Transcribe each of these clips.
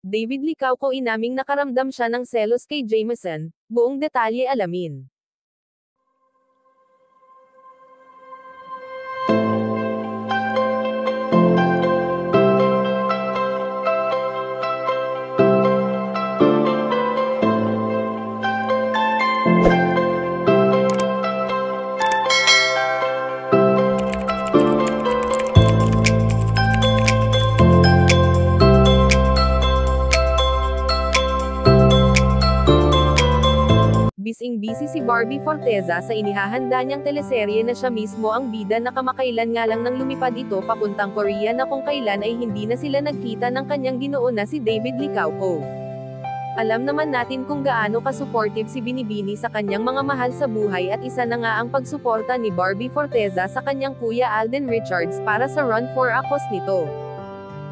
David Licauco inaming nakaramdam siya ng selos kay Jameson, buong detalye alamin. Bising-busy si Barbie Forteza sa inihahanda niyang teleserye na siya mismo ang bida na kamakailan nga lang nang lumipad ito papuntang Korea na kung kailan ay hindi na sila nagkita ng kanyang ginoo na si David Licauco. Alam naman natin kung gaano ka-supportive si Binibini sa kanyang mga mahal sa buhay at isa na nga ang pagsuporta ni Barbie Forteza sa kanyang kuya Alden Richards para sa Run for Acos nito.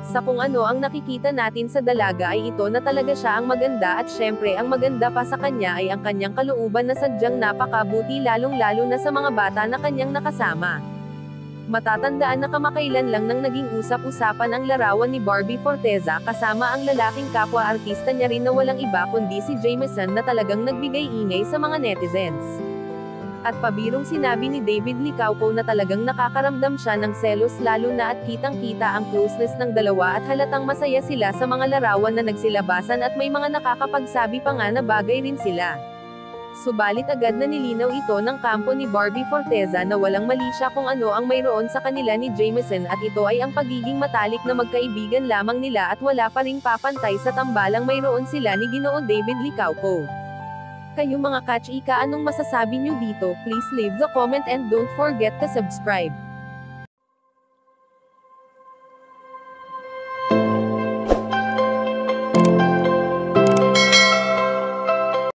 Sa kung ano ang nakikita natin sa dalaga ay ito na talaga siya ang maganda at syempre ang maganda pa sa kanya ay ang kanyang kalooban na sadyang napakabuti lalong-lalo na sa mga bata na kanyang nakasama. Matatandaan na kamakailan lang nang naging usap-usapan ang larawan ni Barbie Forteza kasama ang lalaking kapwa-artista niya rin na walang iba kundi si Jameson na talagang nagbigay ingay sa mga netizens. At pabirong sinabi ni David Licauco na talagang nakakaramdam siya ng selos lalo na at kitang-kita ang closeness ng dalawa at halatang masaya sila sa mga larawan na nagsilabasan at may mga nakakapagsabi pa nga na bagay rin sila. Subalit agad na nilinaw ito ng kampo ni Barbie Forteza na walang mali siya kung ano ang mayroon sa kanila ni Jameson at ito ay ang pagiging matalik na magkaibigan lamang nila at wala pa ring papantay sa tambalang mayroon sila ni Ginoo David Licauco. Kayo mga ka-chika, anong masasabi nyo dito? Please leave the comment and don't forget to subscribe.